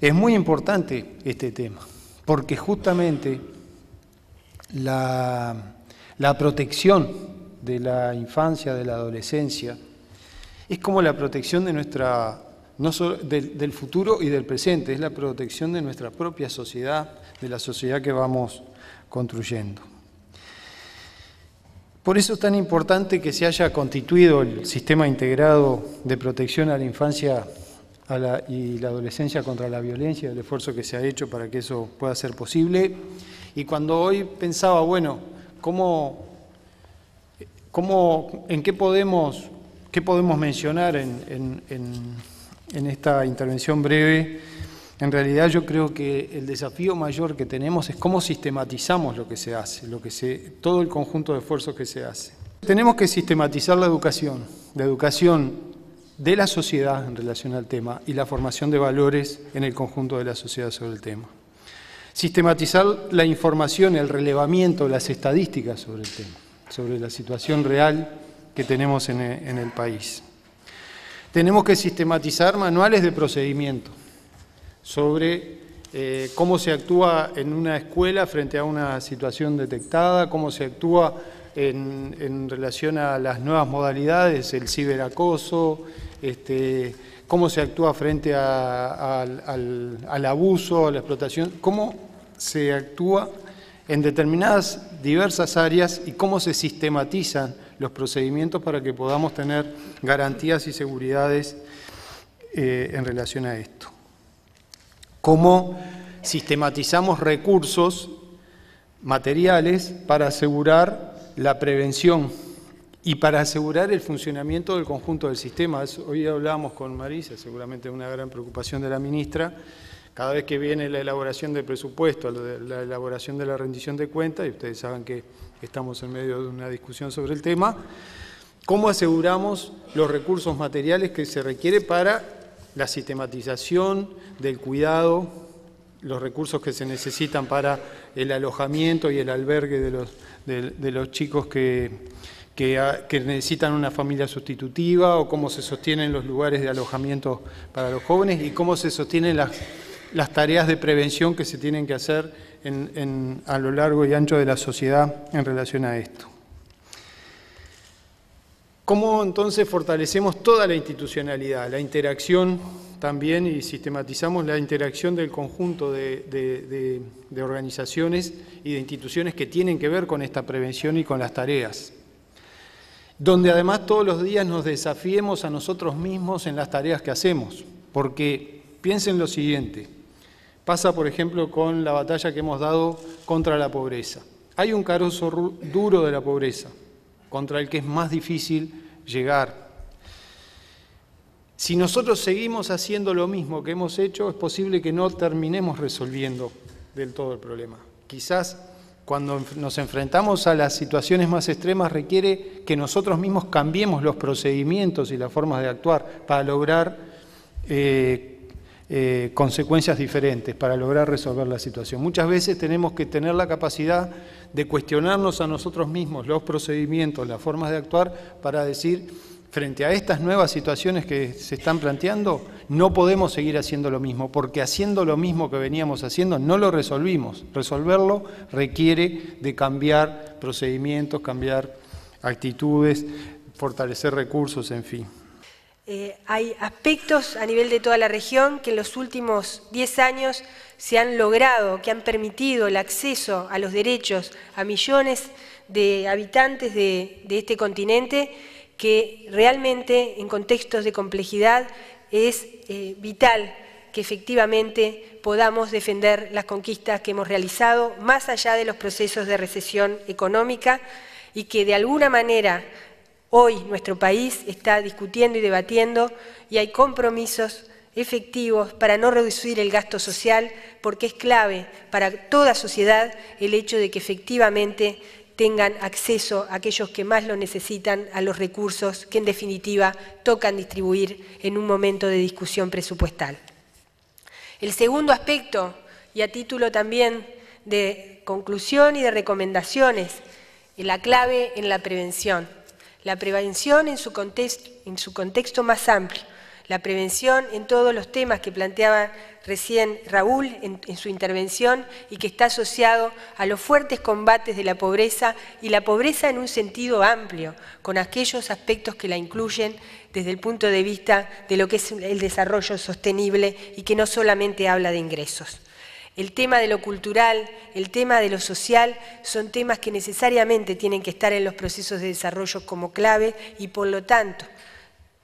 Es muy importante este tema, porque justamente la protección de la infancia, de la adolescencia, es como la protección de nuestra, no solo del futuro y del presente, es la protección de nuestra propia sociedad, de la sociedad que vamos construyendo. Por eso es tan importante que se haya constituido el sistema integrado de protección a la infancia y la adolescencia contra la violencia, el esfuerzo que se ha hecho para que eso pueda ser posible. Y cuando hoy pensaba, bueno, ¿en qué podemos mencionar en esta intervención breve? En realidad yo creo que el desafío mayor que tenemos es cómo sistematizamos lo que se hace, todo el conjunto de esfuerzos que se hace. Tenemos que sistematizar la educación de la sociedad en relación al tema y la formación de valores en el conjunto de la sociedad sobre el tema. Sistematizar la información, el relevamiento, las estadísticas sobre el tema, sobre la situación real que tenemos en el país. Tenemos que sistematizar manuales de procedimiento sobre cómo se actúa en una escuela frente a una situación detectada, cómo se actúa en relación a las nuevas modalidades, el ciberacoso, cómo se actúa frente al abuso, a la explotación, cómo se actúa en determinadas diversas áreas y cómo se sistematizan los procedimientos para que podamos tener garantías y seguridades en relación a esto. Cómo sistematizamos recursos materiales para asegurar la prevención y para asegurar el funcionamiento del conjunto del sistema. Hoy hablábamos con Marisa, seguramente una gran preocupación de la ministra, cada vez que viene la elaboración del presupuesto, la elaboración de la rendición de cuentas, y ustedes saben que estamos en medio de una discusión sobre el tema, cómo aseguramos los recursos materiales que se requiere para la sistematización del cuidado, los recursos que se necesitan para el alojamiento y el albergue de los chicos que necesitan una familia sustitutiva, o cómo se sostienen los lugares de alojamiento para los jóvenes y cómo se sostienen las tareas de prevención que se tienen que hacer a lo largo y ancho de la sociedad en relación a esto. ¿Cómo entonces fortalecemos toda la institucionalidad, la interacción también, y sistematizamos la interacción del conjunto de organizaciones y de instituciones que tienen que ver con esta prevención y con las tareas? Donde además todos los días nos desafiemos a nosotros mismos en las tareas que hacemos, porque piensen lo siguiente, pasa por ejemplo con la batalla que hemos dado contra la pobreza. Hay un carozo duro de la pobreza, contra el que es más difícil llegar. Si nosotros seguimos haciendo lo mismo que hemos hecho, es posible que no terminemos resolviendo del todo el problema. Quizás cuando nos enfrentamos a las situaciones más extremas requiere que nosotros mismos cambiemos los procedimientos y las formas de actuar para lograr consecuencias diferentes, para lograr resolver la situación. Muchas veces tenemos que tener la capacidad de cuestionarnos a nosotros mismos los procedimientos, las formas de actuar, para decir, frente a estas nuevas situaciones que se están planteando, no podemos seguir haciendo lo mismo, porque haciendo lo mismo que veníamos haciendo no lo resolvimos. Resolverlo requiere de cambiar procedimientos, cambiar actitudes, fortalecer recursos, en fin. Hay aspectos a nivel de toda la región que en los últimos 10 años se han logrado, que han permitido el acceso a los derechos a millones de habitantes de este continente, que realmente en contextos de complejidad es vital que efectivamente podamos defender las conquistas que hemos realizado más allá de los procesos de recesión económica, y que de alguna manera hoy nuestro país está discutiendo y debatiendo, y hay compromisos efectivos para no reducir el gasto social, porque es clave para toda sociedad el hecho de que efectivamente tengan acceso a aquellos que más lo necesitan a los recursos que en definitiva tocan distribuir en un momento de discusión presupuestal. El segundo aspecto, y a título también de conclusión y de recomendaciones, es la clave en la prevención. La prevención en su contexto más amplio, La prevención en todos los temas que planteaba recién Raúl en su intervención y que está asociado a los fuertes combates de la pobreza y la pobreza en un sentido amplio, con aquellos aspectos que la incluyen desde el punto de vista de lo que es el desarrollo sostenible y que no solamente habla de ingresos. El tema de lo cultural, el tema de lo social, son temas que necesariamente tienen que estar en los procesos de desarrollo como clave y por lo tanto,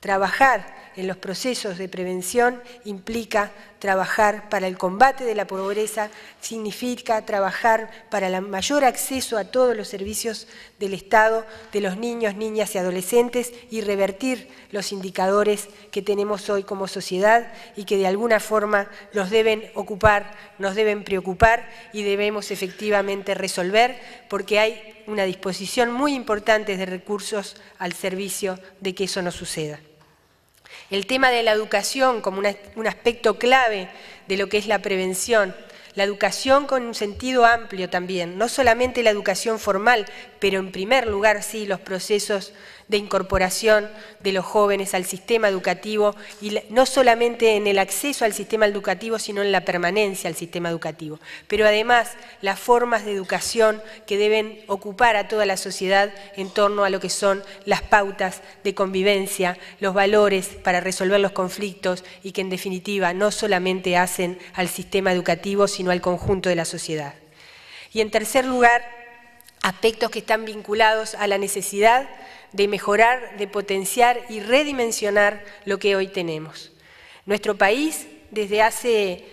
trabajar en los procesos de prevención implica trabajar para el combate de la pobreza, significa trabajar para el mayor acceso a todos los servicios del Estado, de los niños, niñas y adolescentes y revertir los indicadores que tenemos hoy como sociedad y que de alguna forma nos deben ocupar, nos deben preocupar y debemos efectivamente resolver porque hay una disposición muy importante de recursos al servicio de que eso no suceda. El tema de la educación como un aspecto clave de lo que es la prevención, la educación con un sentido amplio también, no solamente la educación formal, pero en primer lugar sí los procesos de incorporación de los jóvenes al sistema educativo y no solamente en el acceso al sistema educativo, sino en la permanencia al sistema educativo. Pero además las formas de educación que deben ocupar a toda la sociedad en torno a lo que son las pautas de convivencia, los valores para resolver los conflictos y que en definitiva no solamente hacen al sistema educativo, sino al conjunto de la sociedad. Y en tercer lugar, aspectos que están vinculados a la necesidad de mejorar, de potenciar y redimensionar lo que hoy tenemos. Nuestro país, desde hace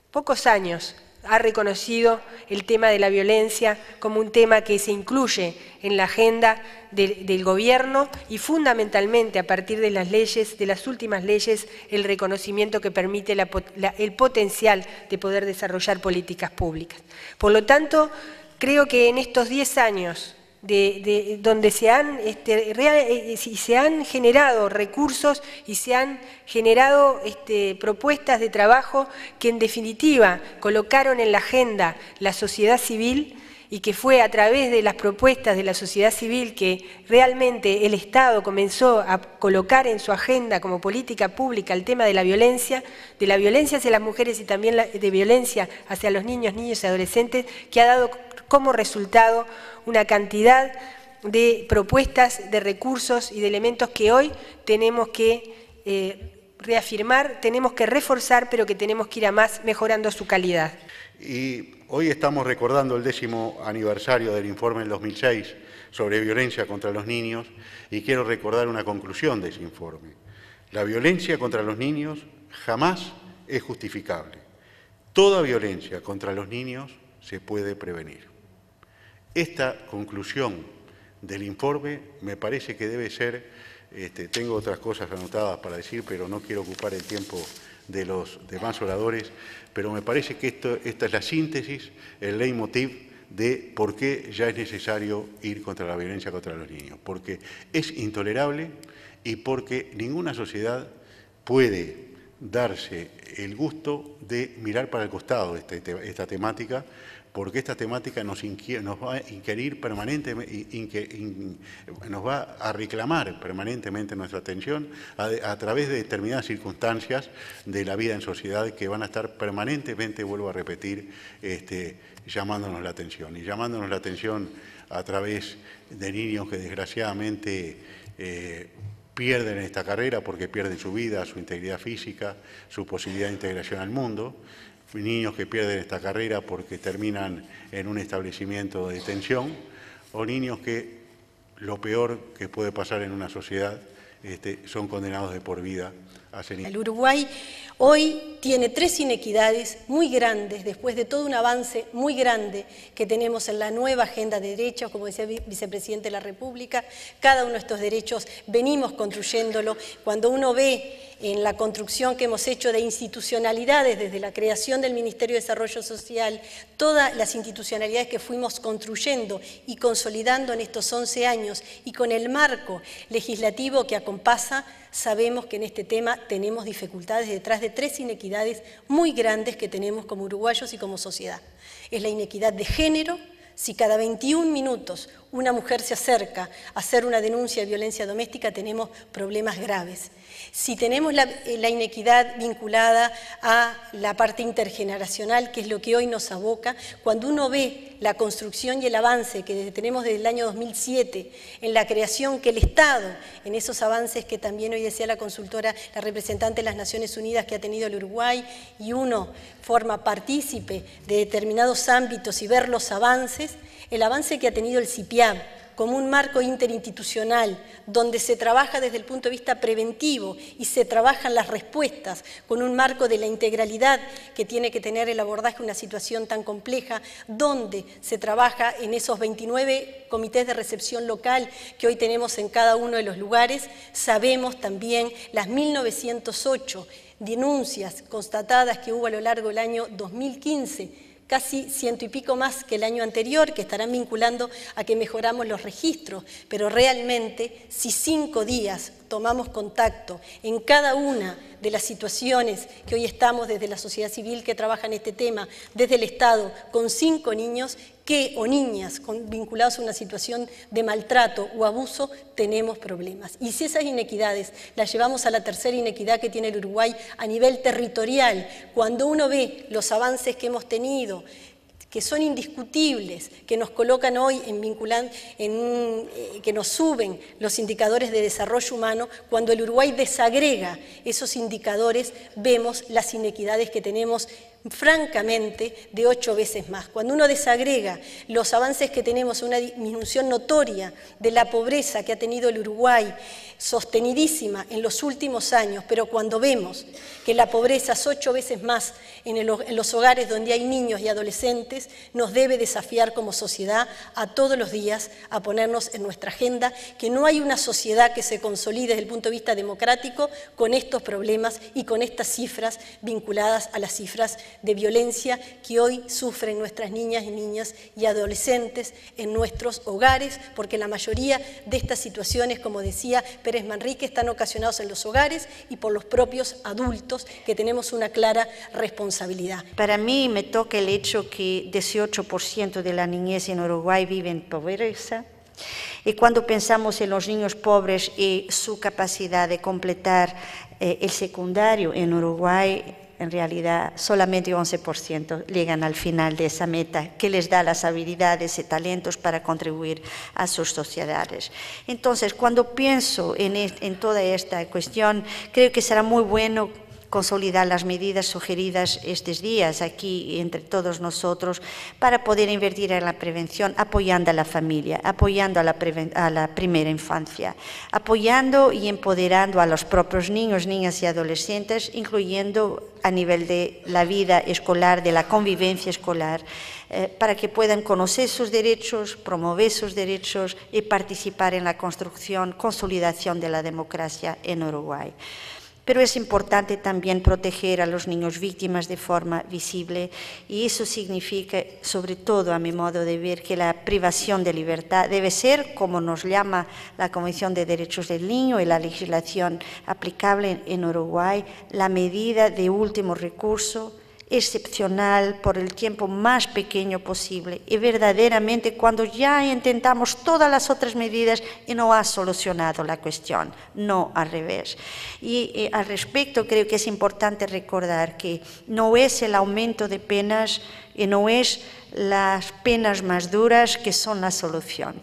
pocos años, ha reconocido el tema de la violencia como un tema que se incluye en la agenda del gobierno y fundamentalmente a partir de las leyes, de las últimas leyes, el reconocimiento que permite el potencial de poder desarrollar políticas públicas. Por lo tanto, creo que en estos 10 años donde se han generado recursos y se han generado propuestas de trabajo que en definitiva colocaron en la agenda la sociedad civil y que fue a través de las propuestas de la sociedad civil que realmente el Estado comenzó a colocar en su agenda como política pública el tema de la violencia hacia las mujeres y también de violencia hacia los niños, niñas y adolescentes, que ha dado como resultado una cantidad de propuestas, de recursos y de elementos que hoy tenemos que reafirmar, tenemos que reforzar, pero que tenemos que ir a más mejorando su calidad. Y hoy estamos recordando el 10º aniversario del informe del 2006 sobre violencia contra los niños y quiero recordar una conclusión de ese informe. La violencia contra los niños jamás es justificable. Toda violencia contra los niños se puede prevenir. Esta conclusión del informe me parece que debe ser, tengo otras cosas anotadas para decir, pero no quiero ocupar el tiempo de los demás oradores, pero me parece que esta es la síntesis, el leitmotiv de por qué ya es necesario ir contra la violencia contra los niños, porque es intolerable y porque ninguna sociedad puede darse el gusto de mirar para el costado esta temática, porque esta temática nos va a inquirir permanentemente, nos va a reclamar permanentemente nuestra atención a través de determinadas circunstancias de la vida en sociedad que van a estar permanentemente, vuelvo a repetir, llamándonos la atención. Y llamándonos la atención a través de niños que desgraciadamente pierden esta carrera porque pierden su vida, su integridad física, su posibilidad de integración al mundo, niños que pierden esta carrera porque terminan en un establecimiento de detención, o niños que lo peor que puede pasar en una sociedad son condenados de por vida a ser. El Uruguay hoy tiene 3 inequidades muy grandes, después de todo un avance muy grande que tenemos en la nueva agenda de derechos, como decía el vicepresidente de la República, cada uno de estos derechos venimos construyéndolo. Cuando uno ve en la construcción que hemos hecho de institucionalidades desde la creación del Ministerio de Desarrollo Social, todas las institucionalidades que fuimos construyendo y consolidando en estos 11 años y con el marco legislativo que acompasa, sabemos que en este tema tenemos dificultades detrás de 3 inequidades muy grandes que tenemos como uruguayos y como sociedad. Es la inequidad de género, Si cada 21 minutos una mujer se acerca a hacer una denuncia de violencia doméstica, tenemos problemas graves. Si tenemos la inequidad vinculada a la parte intergeneracional, que es lo que hoy nos aboca, cuando uno ve la construcción y el avance que tenemos desde el año 2007 en la creación que el Estado, en esos avances que también hoy decía la consultora, la representante de las Naciones Unidas que ha tenido el Uruguay, y uno forma partícipe de determinados ámbitos y ver los avances, el avance que ha tenido el CIPIAB, como un marco interinstitucional donde se trabaja desde el punto de vista preventivo y se trabajan las respuestas con un marco de la integralidad que tiene que tener el abordaje de una situación tan compleja, donde se trabaja en esos 29 comités de recepción local que hoy tenemos en cada uno de los lugares. Sabemos también las 1908 denuncias constatadas que hubo a lo largo del año 2015, casi 100 y pico más que el año anterior, que estarán vinculando a que mejoramos los registros, pero realmente si 5 días tomamos contacto en cada una de las situaciones que hoy estamos desde la sociedad civil que trabaja en este tema, desde el Estado, con 5 niños o niñas vinculados a una situación de maltrato o abuso, tenemos problemas. Y si esas inequidades las llevamos a la tercera inequidad que tiene el Uruguay a nivel territorial, cuando uno ve los avances que hemos tenido, que son indiscutibles, que nos colocan hoy que nos suben los indicadores de desarrollo humano, cuando el Uruguay desagrega esos indicadores, vemos las inequidades que tenemos francamente de 8 veces más. Cuando uno desagrega los avances que tenemos, una disminución notoria de la pobreza que ha tenido el Uruguay, sostenidísima en los últimos años, pero cuando vemos que la pobreza es 8 veces más en los hogares donde hay niños y adolescentes, nos debe desafiar como sociedad a todos los días a ponernos en nuestra agenda que no hay una sociedad que se consolide desde el punto de vista democrático con estos problemas y con estas cifras vinculadas a las cifras de violencia que hoy sufren nuestras niñas y adolescentes en nuestros hogares, porque la mayoría de estas situaciones, como decía Pérez Manrique, están ocasionadas en los hogares y por los propios adultos, que tenemos una clara responsabilidad. Para mí me toca el hecho que 18% de la niñez en Uruguay vive en pobreza. Y cuando pensamos en los niños pobres y su capacidad de completar el secundario en Uruguay, en realidad solamente 11% llegan al final de esa meta que les da las habilidades y talentos para contribuir a sus sociedades. Entonces, cuando pienso en toda esta cuestión, creo que será muy bueno consolidar las medidas sugeridas estos días aquí entre todos nosotros para poder invertir en la prevención, apoyando a la familia, apoyando a la primera infancia, apoyando y empoderando a los propios niños, niñas y adolescentes, incluyendo a nivel de la vida escolar, de la convivencia escolar, para que puedan conocer sus derechos, promover sus derechos y participar en la construcción, consolidación de la democracia en Uruguay. Pero es importante también proteger a los niños víctimas de forma visible y eso significa, sobre todo a mi modo de ver, que la privación de libertad debe ser, como nos llama la Convención de Derechos del Niño y la legislación aplicable en Uruguay, la medida de último recurso, excepcional por el tiempo más pequeño posible y verdaderamente cuando ya intentamos todas las otras medidas y no ha solucionado la cuestión, no al revés. Y al respecto creo que es importante recordar que no es el aumento de penas y no es las penas más duras que son la solución.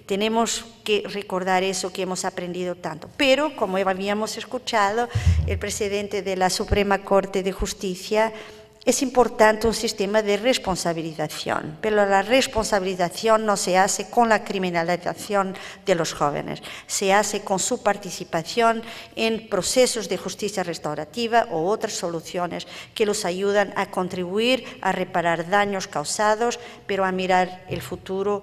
Tenemos que recordar eso que hemos aprendido tanto. Pero, como habíamos escuchado, el presidente de la Suprema Corte de Justicia, es importante un sistema de responsabilización, pero la responsabilización no se hace con la criminalización de los jóvenes, se hace con su participación en procesos de justicia restaurativa o otras soluciones que los ayudan a contribuir a reparar daños causados, pero a mirar el futuro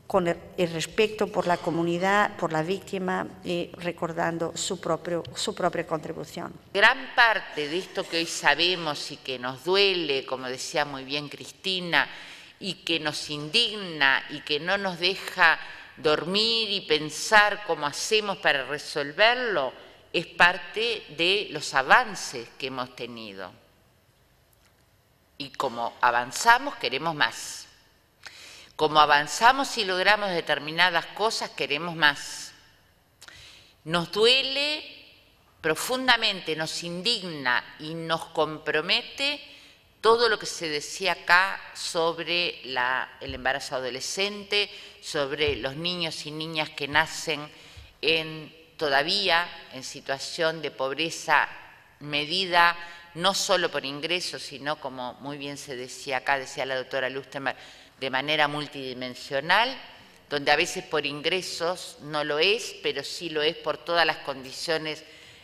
con el respeto por la comunidad, por la víctima y recordando su propia contribución. Gran parte de esto que hoy sabemos y que nos duele, como decía muy bien Cristina, y que nos indigna y que no nos deja dormir y pensar cómo hacemos para resolverlo, es parte de los avances que hemos tenido. Y como avanzamos, queremos más. Como avanzamos y logramos determinadas cosas, queremos más. Nos duele profundamente, nos indigna y nos compromete todo lo que se decía acá sobre el embarazo adolescente, sobre los niños y niñas que nacen todavía en situación de pobreza medida no solo por ingresos, sino, como muy bien se decía acá, decía la doctora Lustenberg, de manera multidimensional, donde a veces por ingresos no lo es, pero sí lo es por todas las condiciones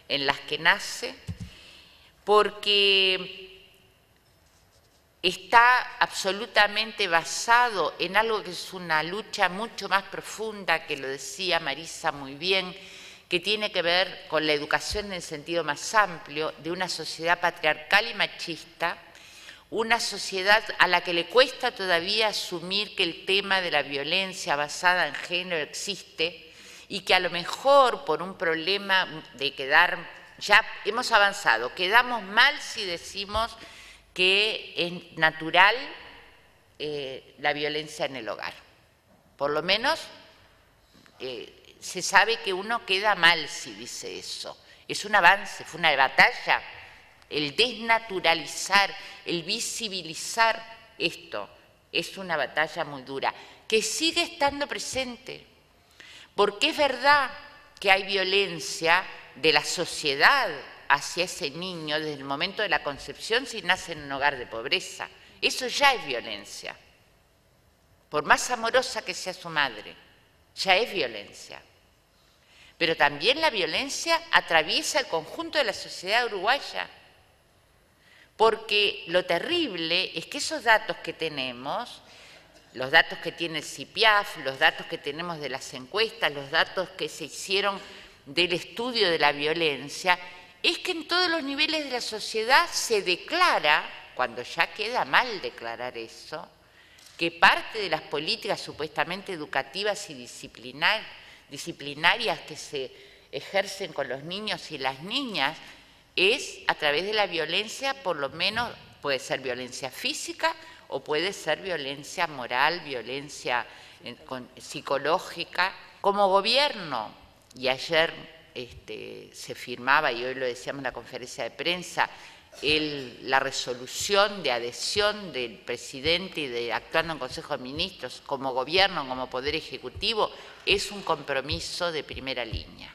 en las que nace, porque está absolutamente basado en algo que es una lucha mucho más profunda, que lo decía Marisa muy bien, que tiene que ver con la educación en el sentido más amplio de una sociedad patriarcal y machista, una sociedad a la que le cuesta todavía asumir que el tema de la violencia basada en género existe y que a lo mejor por un problema de quedar, ya hemos avanzado, quedamos mal si decimos que es natural la violencia en el hogar. Por lo menos se sabe que uno queda mal si dice eso. Es un avance, fue una batalla. El desnaturalizar, el visibilizar esto es una batalla muy dura, que sigue estando presente. Porque es verdad que hay violencia de la sociedad hacia ese niño desde el momento de la concepción si nace en un hogar de pobreza. Eso ya es violencia. Por más amorosa que sea su madre, ya es violencia. Pero también la violencia atraviesa el conjunto de la sociedad uruguaya. Porque lo terrible es que esos datos que tenemos, los datos que tiene el CIPIAF, los datos que tenemos de las encuestas, los datos que se hicieron del estudio de la violencia, es que en todos los niveles de la sociedad se declara, cuando ya queda mal declarar eso, que parte de las políticas supuestamente educativas y disciplinarias que se ejercen con los niños y las niñas es a través de la violencia, por lo menos puede ser violencia física o puede ser violencia moral, violencia psicológica. Como gobierno, y ayer se firmaba, y hoy lo decíamos en la conferencia de prensa, la resolución de adhesión del presidente y actuando en Consejo de Ministros, como gobierno, como Poder Ejecutivo, es un compromiso de primera línea,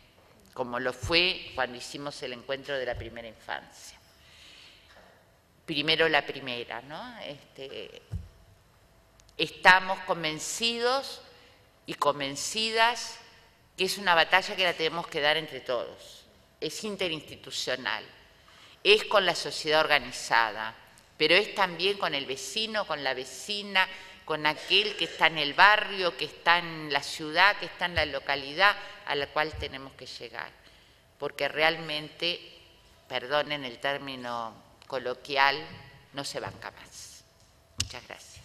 como lo fue cuando hicimos el encuentro de la primera infancia. Primero la primera, ¿no? Estamos convencidos y convencidas que es una batalla que la tenemos que dar entre todos. Es interinstitucional, es con la sociedad organizada, pero es también con el vecino, con la vecina, con aquel que está en el barrio, que está en la ciudad, que está en la localidad a la cual tenemos que llegar. Porque realmente, perdonen el término coloquial, no se banca más. Muchas gracias.